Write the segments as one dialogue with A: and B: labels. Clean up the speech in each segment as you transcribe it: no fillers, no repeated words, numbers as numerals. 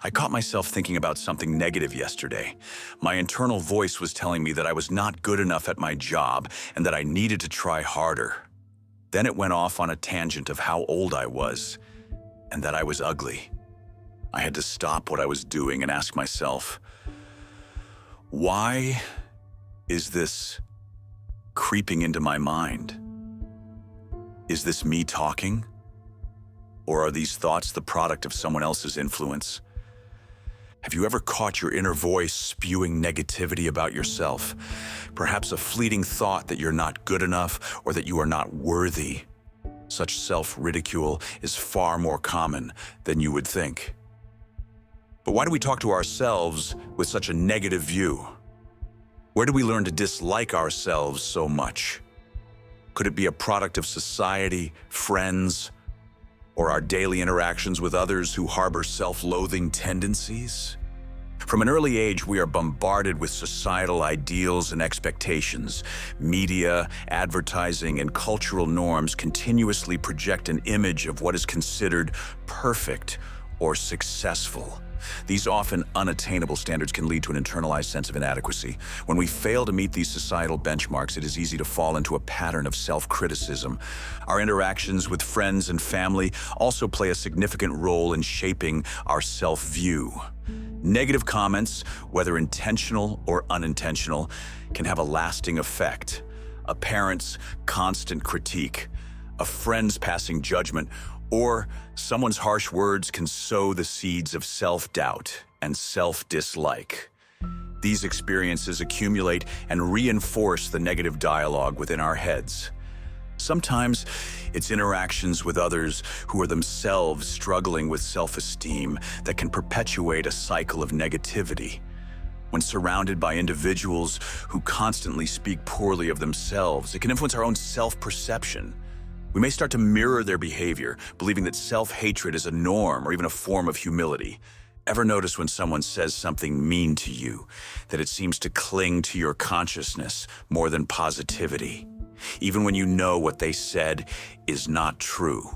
A: I caught myself thinking about something negative yesterday. My internal voice was telling me that I was not good enough at my job and that I needed to try harder. Then it went off on a tangent of how old I was and that I was ugly. I had to stop what I was doing and ask myself, why is this creeping into my mind? Is this me talking? Or are these thoughts the product of someone else's influence? Have you ever caught your inner voice spewing negativity about yourself? Perhaps a fleeting thought that you're not good enough or that you are not worthy. Such self-ridicule is far more common than you would think. But why do we talk to ourselves with such a negative view? Where do we learn to dislike ourselves so much? Could it be a product of society, friends, or our daily interactions with others who harbor self-loathing tendencies? From an early age, we are bombarded with societal ideals and expectations. Media, advertising, and cultural norms continuously project an image of what is considered perfect or successful. These often unattainable standards can lead to an internalized sense of inadequacy. When we fail to meet these societal benchmarks, it is easy to fall into a pattern of self-criticism. Our interactions with friends and family also play a significant role in shaping our self-view. Negative comments, whether intentional or unintentional, can have a lasting effect. A parent's constant critique, a friend's passing judgment, or someone's harsh words can sow the seeds of self-doubt and self-dislike. These experiences accumulate and reinforce the negative dialogue within our heads. Sometimes it's interactions with others who are themselves struggling with self-esteem that can perpetuate a cycle of negativity. When surrounded by individuals who constantly speak poorly of themselves, it can influence our own self-perception. We may start to mirror their behavior, believing that self-hatred is a norm or even a form of humility. Ever notice when someone says something mean to you, that it seems to cling to your consciousness more than positivity, even when you know what they said is not true?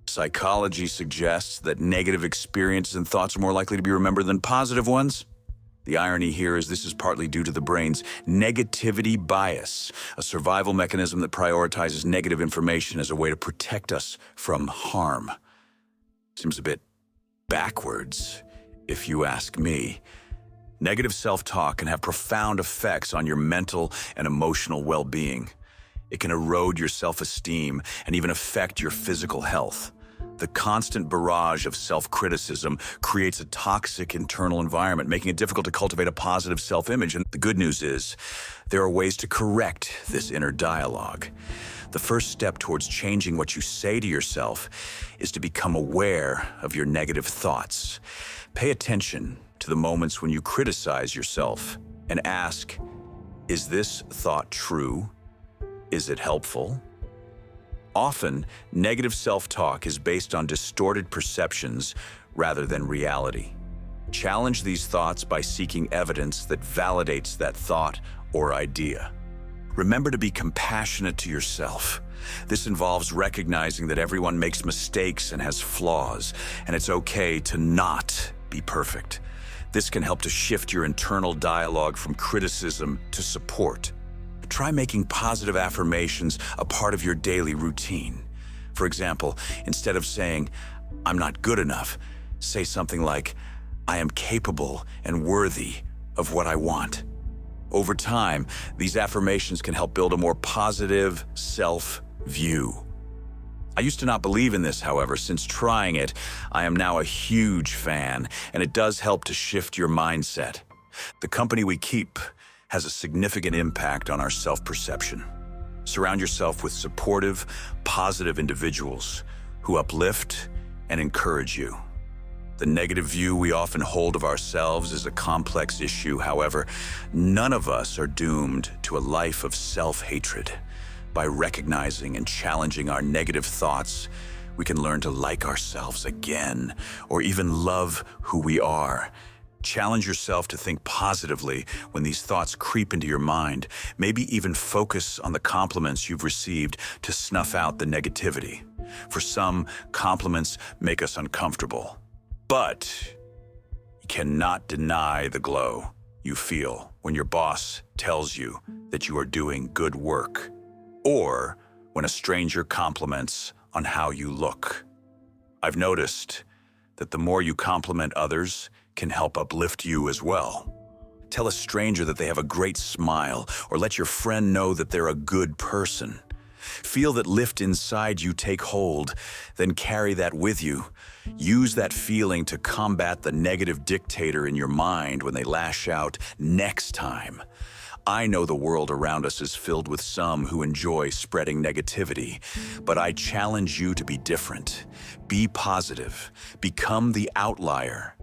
A: Psychology suggests that negative experiences and thoughts are more likely to be remembered than positive ones. The irony here is this is partly due to the brain's negativity bias, a survival mechanism that prioritizes negative information as a way to protect us from harm. Seems a bit backwards, if you ask me. Negative self-talk can have profound effects on your mental and emotional well-being. It can erode your self-esteem and even affect your physical health. The constant barrage of self-criticism creates a toxic internal environment, making it difficult to cultivate a positive self-image. And the good news is, there are ways to correct this inner dialogue. The first step towards changing what you say to yourself is to become aware of your negative thoughts. Pay attention to the moments when you criticize yourself and ask, is this thought true? Is it helpful? Often, negative self-talk is based on distorted perceptions rather than reality. Challenge these thoughts by seeking evidence that validates that thought or idea. Remember to be compassionate to yourself. This involves recognizing that everyone makes mistakes and has flaws, and it's okay to not be perfect. This can help to shift your internal dialogue from criticism to support. Try making positive affirmations a part of your daily routine. For example, instead of saying, "I'm not good enough," say something like, "I am capable and worthy of what I want." Over time, these affirmations can help build a more positive self-view. I used to not believe in this, however. Since trying it, I am now a huge fan, and it does help to shift your mindset. The company we keep has a significant impact on our self-perception. Surround yourself with supportive, positive individuals who uplift and encourage you. The negative view we often hold of ourselves is a complex issue. However, none of us are doomed to a life of self-hatred. By recognizing and challenging our negative thoughts, we can learn to like ourselves again, or even love who we are. Challenge yourself to think positively when these thoughts creep into your mind. Maybe even focus on the compliments you've received to snuff out the negativity. For some, compliments make us uncomfortable. But You cannot deny the glow you feel when your boss tells you that you are doing good work, or when a stranger compliments on how you look. I've noticed that the more you compliment others can help uplift you as well. Tell a stranger that they have a great smile, or let your friend know that they're a good person. Feel that lift inside you take hold, then carry that with you. Use that feeling to combat the negative dictator in your mind when they lash out next time. I know the world around us is filled with some who enjoy spreading negativity, but I challenge you to be different. Be positive. Become the outlier.